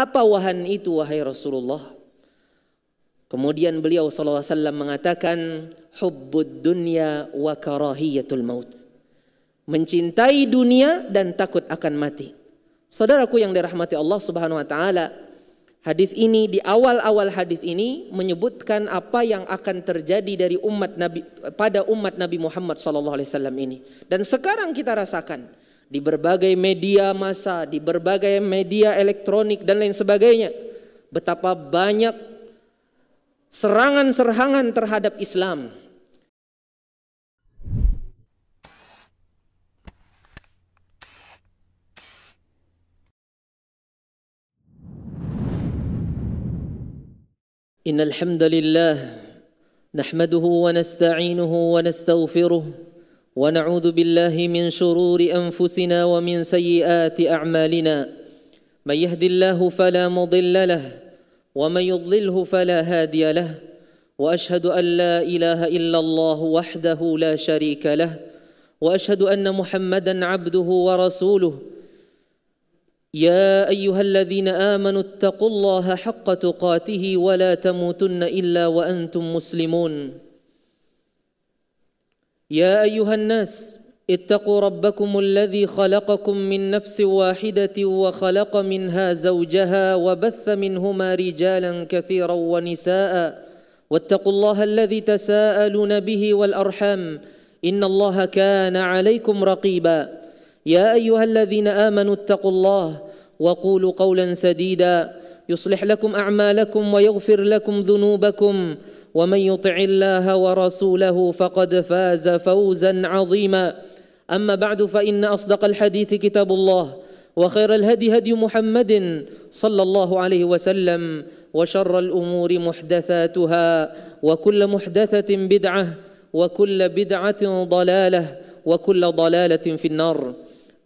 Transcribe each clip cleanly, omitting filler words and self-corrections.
Apa wahan itu wahai Rasulullah? Kemudian beliau sallallahu alaihi wasallam mengatakan, hubbud dunya wa karahiyatul maut. Mencintai dunia dan takut akan mati. Saudaraku yang dirahmati Allah Subhanahu wa taala, hadis ini, di awal-awal hadis ini menyebutkan apa yang akan terjadi dari umat Nabi pada umat Nabi Muhammad sallallahu alaihi wasallam ini. Dan sekarang kita rasakan di berbagai media massa, di berbagai media elektronik dan lain sebagainya, betapa banyak serangan-serangan terhadap Islam. Innal hamdalillah nahmaduhu wa nasta'inuhu wa nastaghfiruh wa na'udzu billahi min shururi anfusina wa min sayyiati a'malina. May yahdihillahu fala mudilla lahu ومن يضلله فلا هادي له وأشهد أن لا إله إلا الله وحده لا شريك له وأشهد أن محمدا عبده ورسوله يا أيها الذين آمنوا اتقوا الله حق تقاته ولا تموتن إلا وأنتم مسلمون يا أيها الناس اتقوا ربكم الذي خلقكم من نفس واحدة وخلق منها زوجها وبث منهما رجالا كثيرا ونساء واتقوا الله الذي تساءلون به والأرحام إن الله كان عليكم رقيبا يا أيها الذين آمنوا اتقوا الله وقولوا قولا سديدا يصلح لكم أعمالكم ويغفر لكم ذنوبكم ومن يطع الله ورسوله فقد فاز فوزا عظيما أما بعد فإن أصدق الحديث كتاب الله وخير الهدي هدي محمد صلى الله عليه وسلم وشر الأمور محدثاتها وكل محدثة بدعة وكل بدعة ضلالة وكل ضلالة في النار.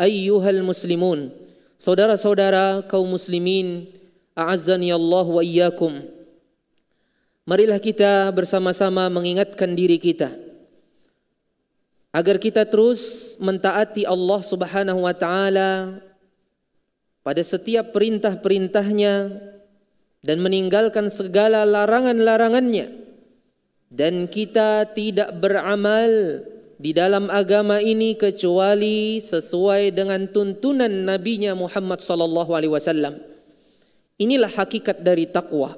أيها المسلمون, saudara-saudara kaum muslimin, a'azzani Allah wa iyyakum. Marilah kita bersama-sama mengingatkan diri kita agar kita terus mentaati Allah Subhanahu wa taala pada setiap perintah-perintahnya dan meninggalkan segala larangan-larangannya, dan kita tidak beramal di dalam agama ini kecuali sesuai dengan tuntunan nabinya Muhammad sallallahu alaihi wasallam. Inilah hakikat dari takwa.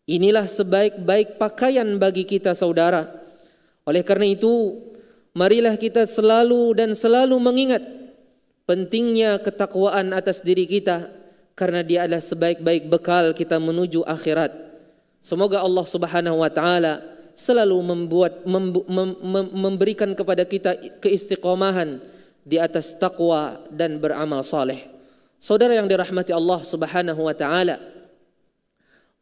Inilah sebaik-baik pakaian bagi kita, saudara. Oleh karena itu, marilah kita selalu mengingat pentingnya ketakwaan atas diri kita, karena dia adalah sebaik-baik bekal kita menuju akhirat. Semoga Allah Subhanahu wa taala selalu memberikan kepada kita keistiqomahan di atas takwa dan beramal saleh. Saudara yang dirahmati Allah Subhanahu wa taala,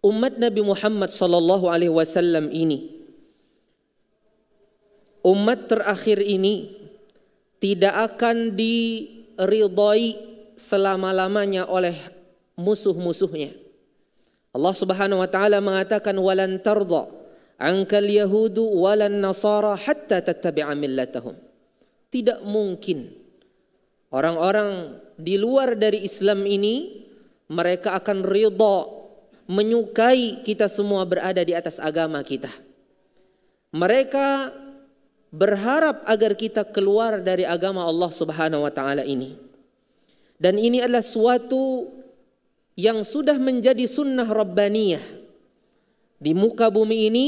umat Nabi Muhammad sallallahu alaihi wasallam ini, umat terakhir ini, tidak akan diridhai selama-lamanya oleh musuh-musuhnya. Allah Subhanahu wa taala mengatakan, walan tardha ankal yahudu walan nasara hatta tattabi'a millatahum. Tidak mungkin orang-orang di luar dari Islam ini mereka akan ridha, menyukai kita semua berada di atas agama kita. Mereka berharap agar kita keluar dari agama Allah Subhanahu wa taala ini. Dan ini adalah suatu yang sudah menjadi sunnah rabbaniyah di muka bumi ini,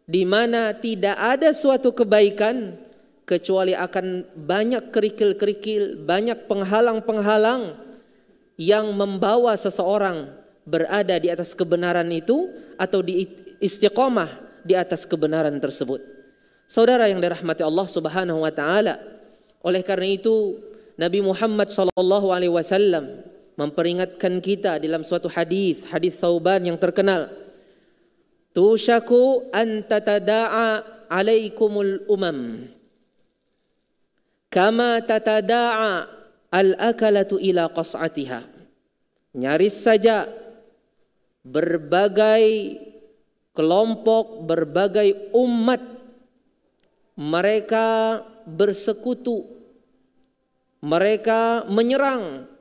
di mana tidak ada suatu kebaikan kecuali akan banyak kerikil-kerikil, banyak penghalang-penghalang yang membawa seseorang berada di atas kebenaran itu atau di istiqomah di atas kebenaran tersebut. Saudara yang dirahmati Allah Subhanahu wa taala, oleh karena itu Nabi Muhammad sallallahu alaihi wasallam memperingatkan kita dalam suatu hadis Thauban yang terkenal, tushaku an tatada'a alaikumul umam kama tatada'a al-akalatu ila qas'atiha. Nyaris saja berbagai kelompok, berbagai umat mereka bersekutu, mereka menyerang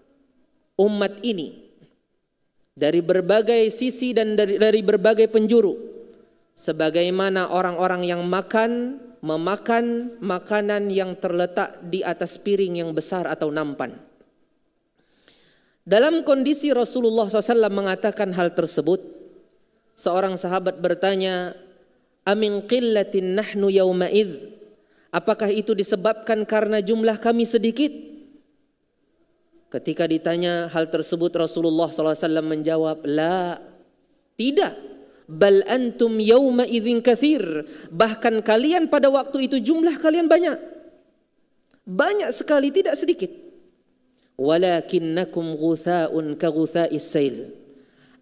umat ini dari berbagai sisi dan dari berbagai penjuru, sebagaimana orang-orang yang memakan makanan yang terletak di atas piring yang besar atau nampan. Dalam kondisi Rasulullah SAW mengatakan hal tersebut, seorang sahabat bertanya, amin qillatin nahnu yawma'idh, apakah itu disebabkan karena jumlah kami sedikit? Ketika ditanya hal tersebut, Rasulullah SAW menjawab, la, tidak. Bal antum yawma idzin katsir, bahkan kalian pada waktu itu jumlah kalian banyak. Banyak sekali, tidak sedikit. Walakinnakum ghutha'un ka ghutha'is sail.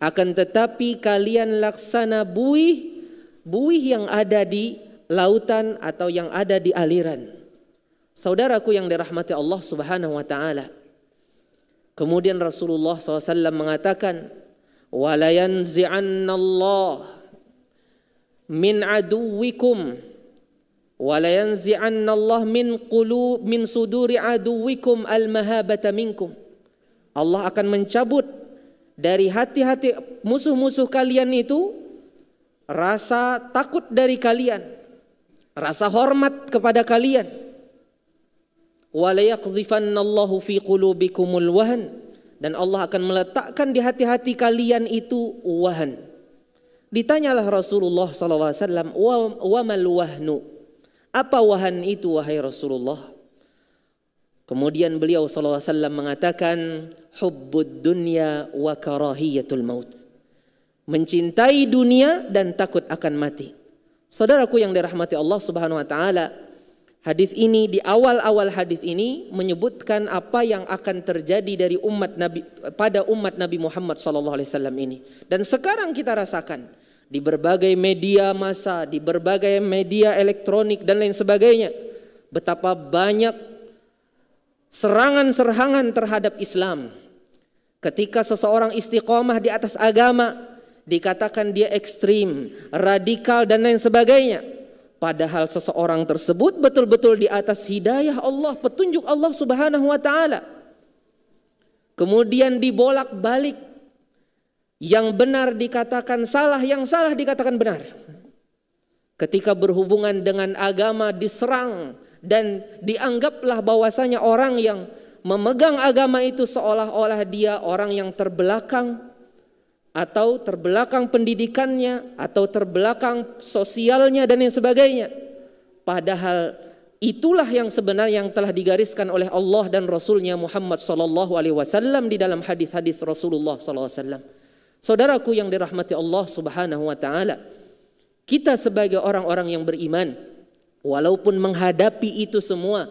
Akan tetapi kalian laksana buih yang ada di lautan atau yang ada di aliran. Saudaraku yang dirahmati Allah Subhanahu wa taala. Kemudian Rasulullah SAW mengatakan, wala yanzi'anna Allah min aduwikum wala yanzi'anna Allah min suduri aduwikum al-mahabata minkum. Allah akan mencabut dari hati-hati musuh-musuh kalian itu rasa takut dari kalian, rasa hormat kepada kalian. Wala yaqdhifanna Allahu fi qulubikumul wahn, dan Allah akan meletakkan di hati-hati kalian itu wahan. Ditanyalah Rasulullah SAW, wa mal wahnu, apa wahan itu wahai Rasulullah? Kemudian beliau SAW mengatakan, hubbud dunya wa karahiyatul maut, mencintai dunia dan takut akan mati. Saudaraku yang dirahmati Allah Subhanahu wa taala, hadis ini, di awal-awal hadis ini menyebutkan apa yang akan terjadi dari umat Nabi pada umat Nabi Muhammad SAW ini. Dan sekarang kita rasakan di berbagai media massa, di berbagai media elektronik dan lain sebagainya, betapa banyak serangan-serangan terhadap Islam. Ketika seseorang istiqomah di atas agama, dikatakan dia ekstrim, radikal dan lain sebagainya. Padahal seseorang tersebut betul-betul di atas hidayah Allah, petunjuk Allah Subhanahu wa taala. Kemudian dibolak-balik, yang benar dikatakan salah, yang salah dikatakan benar. Ketika berhubungan dengan agama diserang dan dianggaplah bahwasanya orang yang memegang agama itu seolah-olah dia orang yang terbelakang, atau terbelakang pendidikannya, atau terbelakang sosialnya dan lain sebagainya. Padahal itulah yang sebenarnya yang telah digariskan oleh Allah dan Rasulnya Muhammad SAW di dalam hadis-hadis Rasulullah SAW. Saudaraku yang dirahmati Allah Subhanahu wa taala, kita sebagai orang-orang yang beriman, walaupun menghadapi itu semua,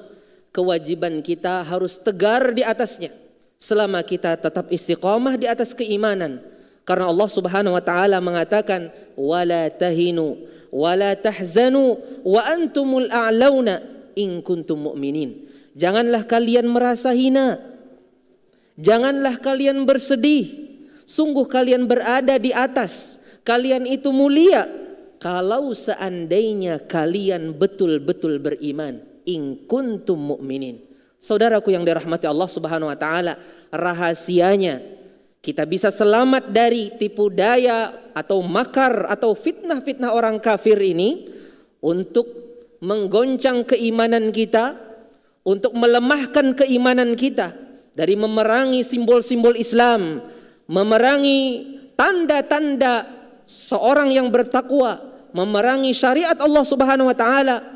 kewajiban kita harus tegar di atasnya selama kita tetap istiqamah di atas keimanan. Karena Allah Subhanahu wa taala mengatakan, wala tahinu wala tahzanu wa antumul a'launa in kuntum mu'minin. Janganlah kalian merasa hina, janganlah kalian bersedih, sungguh kalian berada di atas, kalian itu mulia kalau seandainya kalian betul-betul beriman. In kuntum mu'minin. Saudaraku yang dirahmati Allah Subhanahu wa taala, rahasianya kita bisa selamat dari tipu daya atau makar atau fitnah-fitnah orang kafir ini untuk menggoncang keimanan kita, untuk melemahkan keimanan kita, dari memerangi simbol-simbol Islam, memerangi tanda-tanda seorang yang bertakwa, memerangi syariat Allah Subhanahu wa taala.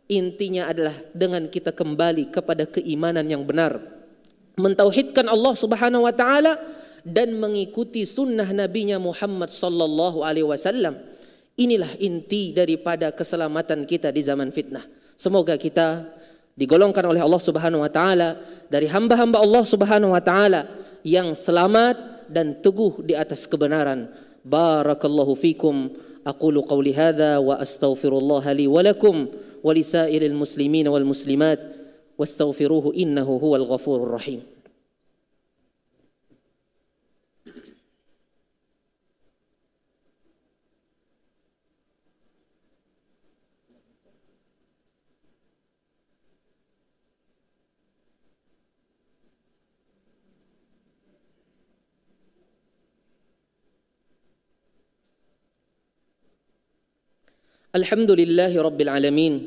Intinya adalah dengan kita kembali kepada keimanan yang benar, mentauhidkan Allah Subhanahu wa taala dan mengikuti sunnah nabinya Muhammad sallallahu alaihi wasallam. Inilah inti daripada keselamatan kita di zaman fitnah. Semoga kita digolongkan oleh Allah Subhanahu wa taala dari hamba-hamba Allah Subhanahu wa taala yang selamat dan teguh di atas kebenaran. Barakallahu fikum. Aqulu qawli hadza wa astaghfirullah li wa lakum wa lisairil muslimin wal muslimat wastaghfiruhu innahu huwal ghafurur rahim. Alhamdulillahi rabbil alamin.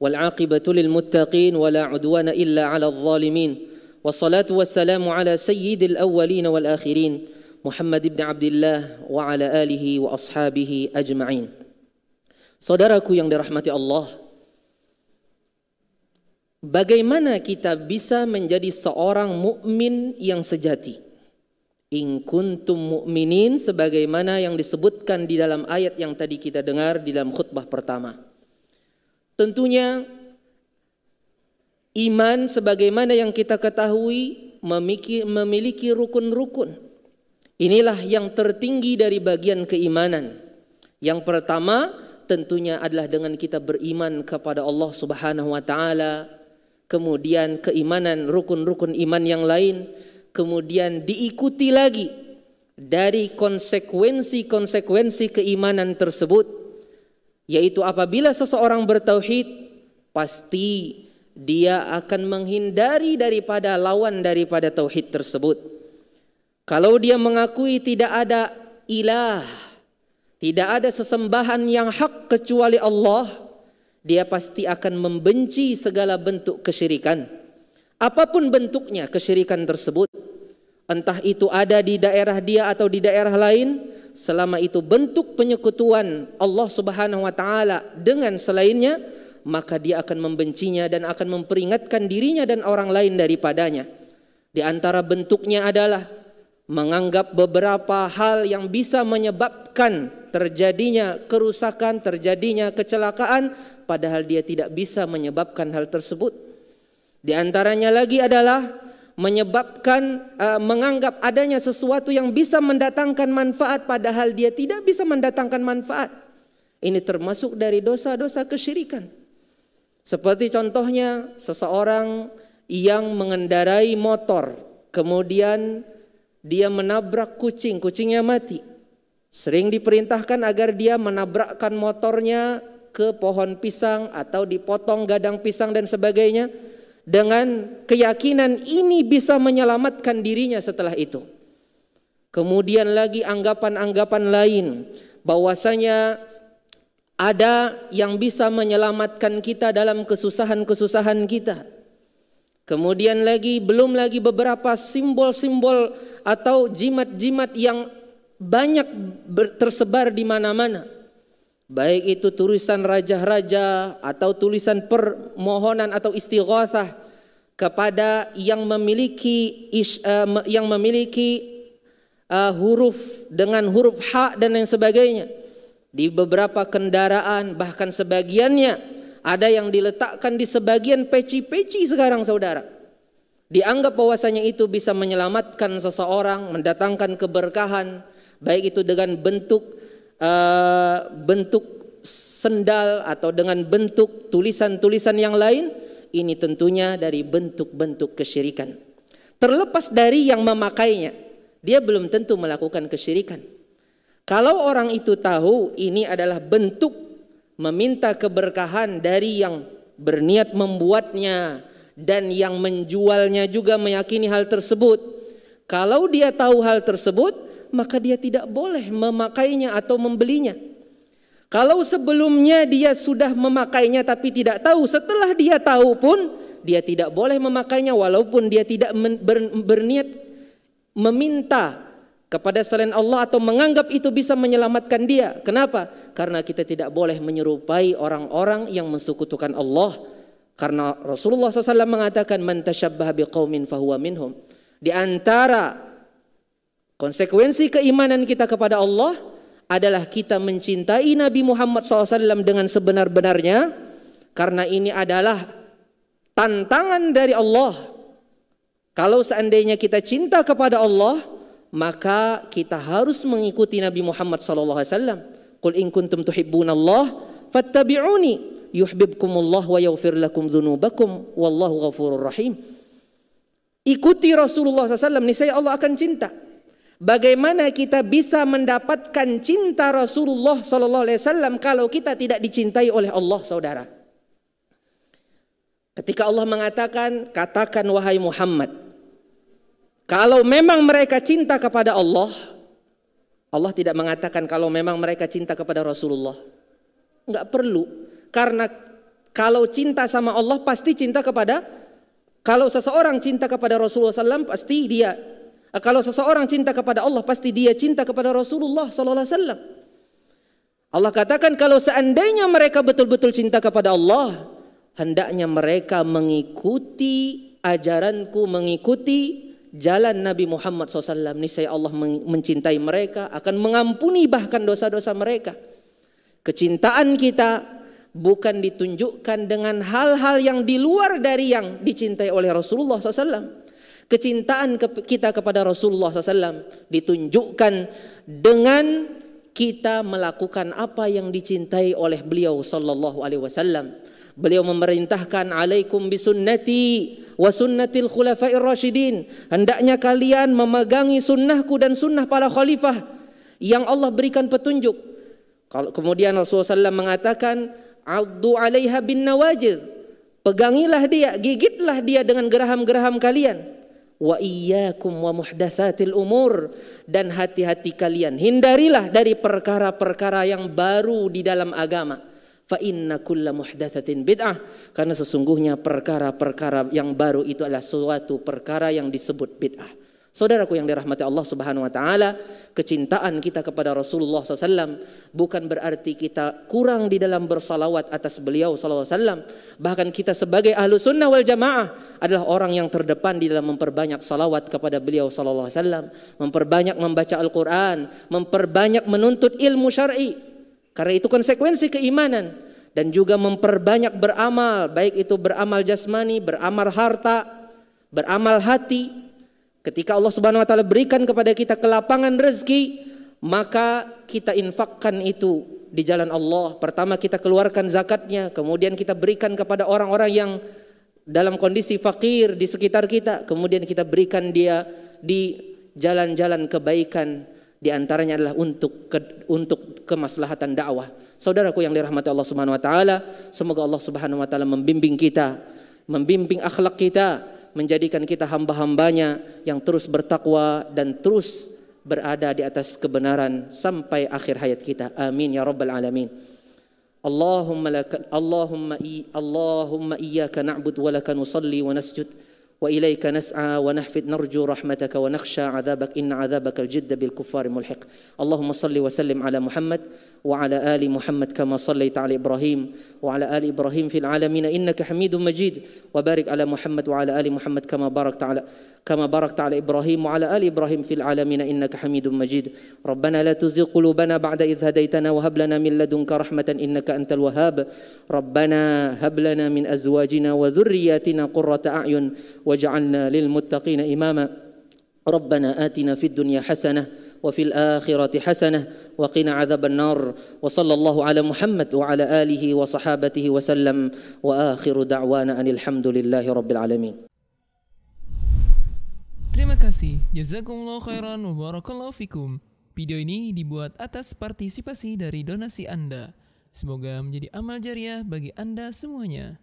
Wal aqibatu lil muttaqin wa la udwana illa 'alal zalimin. Wassalatu wassalamu ala sayyidil awwalin wal akhirin, Muhammad ibn Abdullah wa ala alihi wa ashabihi ajma'in. Saudaraku yang dirahmati Allah, bagaimana kita bisa menjadi seorang mukmin yang sejati? In kuntum mu'minin, sebagaimana yang disebutkan di dalam ayat yang tadi kita dengar di dalam khutbah pertama. Tentunya iman sebagaimana yang kita ketahui memiliki rukun-rukun. Inilah yang tertinggi dari bagian keimanan. Yang pertama tentunya adalah dengan kita beriman kepada Allah Subhanahu wa taala, kemudian keimanan rukun-rukun iman yang lain, kemudian diikuti lagi dari konsekuensi keimanan tersebut, yaitu apabila seseorang bertauhid, pasti dia akan menghindari daripada lawan daripada tauhid tersebut. Kalau dia mengakui tidak ada ilah, tidak ada sesembahan yang hak kecuali Allah, dia pasti akan membenci segala bentuk kesyirikan. Apapun bentuknya kesyirikan tersebut, entah itu ada di daerah dia atau di daerah lain, selama itu bentuk penyekutuan Allah Subhanahu wa taala dengan selainnya, maka dia akan membencinya dan akan memperingatkan dirinya dan orang lain daripadanya. Di antara bentuknya adalah menganggap beberapa hal yang bisa menyebabkan terjadinya kerusakan, terjadinya kecelakaan, padahal dia tidak bisa menyebabkan hal tersebut. Di antaranya lagi adalah menganggap adanya sesuatu yang bisa mendatangkan manfaat padahal dia tidak bisa mendatangkan manfaat. Ini termasuk dari dosa-dosa kesyirikan. Seperti contohnya seseorang yang mengendarai motor, kemudian dia menabrak kucing, kucingnya mati. Sering diperintahkan agar dia menabrakkan motornya ke pohon pisang atau dipotong gadang pisang dan sebagainya, dengan keyakinan ini bisa menyelamatkan dirinya setelah itu. Kemudian lagi anggapan-anggapan lain bahwasanya ada yang bisa menyelamatkan kita dalam kesusahan-kesusahan kita. Kemudian belum lagi beberapa simbol-simbol atau jimat-jimat yang banyak tersebar di mana-mana. Baik itu tulisan raja-raja atau tulisan permohonan atau istighatsah kepada yang memiliki huruf dengan huruf H dan lain sebagainya. Di beberapa kendaraan bahkan sebagiannya ada yang diletakkan di sebagian peci-peci sekarang, saudara. Dianggap bahwasanya itu bisa menyelamatkan seseorang, mendatangkan keberkahan, baik itu dengan bentuk sendal atau dengan bentuk tulisan-tulisan yang lain. Ini tentunya dari bentuk-bentuk kesyirikan. Terlepas dari yang memakainya, dia belum tentu melakukan kesyirikan. Kalau orang itu tahu ini adalah bentuk meminta keberkahan dari yang berniat membuatnya dan yang menjualnya juga meyakini hal tersebut, kalau dia tahu hal tersebut, maka dia tidak boleh memakainya atau membelinya. Kalau sebelumnya dia sudah memakainya tapi tidak tahu, setelah dia tahu pun dia tidak boleh memakainya walaupun dia tidak berniat meminta kepada selain Allah atau menganggap itu bisa menyelamatkan dia. Kenapa? Karena kita tidak boleh menyerupai orang-orang yang mensekutukan Allah. Karena Rasulullah SAW mengatakan, man tashabbaha biqaumin fahuwa minhum. Di antara konsekuensi keimanan kita kepada Allah adalah kita mencintai Nabi Muhammad SAW dengan sebenar-benarnya, karena ini adalah tantangan dari Allah. Kalau seandainya kita cinta kepada Allah, maka kita harus mengikuti Nabi Muhammad SAW. Qul in kuntum tuhibbunallah fattabi'uni yuhibbukumullah wa yaghfir lakum dzunubakum wallahu ghafurur rahim. Ikuti Rasulullah SAW, niscaya Allah akan cinta. Bagaimana kita bisa mendapatkan cinta Rasulullah SAW kalau kita tidak dicintai oleh Allah, saudara? Ketika Allah mengatakan, katakan wahai Muhammad, kalau memang mereka cinta kepada Allah, Allah tidak mengatakan kalau memang mereka cinta kepada Rasulullah. Enggak perlu. Karena kalau cinta sama Allah pasti cinta kepada, kalau seseorang cinta kepada Rasulullah SAW pasti dia, kalau seseorang cinta kepada Allah pasti dia cinta kepada Rasulullah SAW. Allah katakan kalau seandainya mereka betul-betul cinta kepada Allah, hendaknya mereka mengikuti ajaranku, mengikuti jalan Nabi Muhammad SAW. Niscaya Allah mencintai mereka, akan mengampuni bahkan dosa-dosa mereka. Kecintaan kita bukan ditunjukkan dengan hal-hal yang di luar dari yang dicintai oleh Rasulullah SAW. Kecintaan kita kepada Rasulullah SAW ditunjukkan dengan kita melakukan apa yang dicintai oleh beliau sallallahu alaihi wasallam. Beliau memerintahkan, alaikum bisunnati wa sunnatil khulafa'ir rasyidin. Hendaknya kalian memegangi sunnahku dan sunnah para khalifah yang Allah berikan petunjuk. Kemudian Rasulullah SAW mengatakan, addu 'alaiha bin nawajid. Pegangilah dia, gigitlah dia dengan geraham-geraham kalian. Wa iyyakum wa muhdatsatil umur, dan hati-hati kalian, hindarilah dari perkara-perkara yang baru di dalam agama. Fa inna kulla muhdatsatin bid'ah, karena sesungguhnya perkara-perkara yang baru itu adalah suatu perkara yang disebut bid'ah. Saudaraku yang dirahmati Allah Subhanahu wa taala, kecintaan kita kepada Rasulullah SAW bukan berarti kita kurang di dalam bersalawat atas beliau sallallahu alaihi wasallam. Bahkan kita sebagai ahlu sunnah wal jamaah adalah orang yang terdepan di dalam memperbanyak salawat kepada beliau sallallahu alaihi wasallam, memperbanyak membaca Al-Quran, memperbanyak menuntut ilmu syar'i, karena itu konsekuensi keimanan. Dan juga memperbanyak beramal, baik itu beramal jasmani, beramal harta, beramal hati. Ketika Allah Subhanahu wa taala berikan kepada kita kelapangan rezeki, maka kita infakkan itu di jalan Allah. Pertama kita keluarkan zakatnya, kemudian kita berikan kepada orang-orang yang dalam kondisi fakir di sekitar kita, kemudian kita berikan dia di jalan-jalan kebaikan, di antaranya adalah untuk kemaslahatan dakwah. Saudaraku yang dirahmati Allah Subhanahu wa taala, semoga Allah Subhanahu wa taala membimbing kita, membimbing akhlak kita, menjadikan kita hamba-hambanya yang terus bertakwa dan terus berada di atas kebenaran sampai akhir hayat kita. Amin ya rabbal alamin. Allahumma iyyaka na'budu wa laka nusalli wa nasjud wa ilaika nas'a wa nahfid narju rahmataka wa nakhsha 'adzabak inna 'adzabakal jidda bil kuffari mulhiq. Allahumma salli wa sallim ala Muhammad wa ala ali Muhammad kama sallaita ala Ibrahim wa ala ali Ibrahim fil alamin innaka Hamidum Majid, wa barik ala Muhammad wa ala ali Muhammad kama barakta ala Ibrahim wa ala ali Ibrahim fil alamin innaka Hamidum Majid. Rabbana la tuzigh qulubana ba'da idh hadaitana wa hab lana min ladunka rahmatan innaka antal wahhab. Rabbana hab lana min azwajina wa dhurriyyatina qurrata a'yun waj'alna lil muttaqina imama. Rabbana atina fid dunya hasanah وفي الآخرة حسنة وقنا عذاب النار وصلى الله على محمد وعلى آله وصحابته وسلم وآخر دعوانا أن الحمد لله رب العالمين. Terima kasih. Jazakumullah khairan wa barakallahu fikum. Video ini dibuat atas partisipasi dari donasi Anda. Semoga menjadi amal jariah bagi Anda semuanya.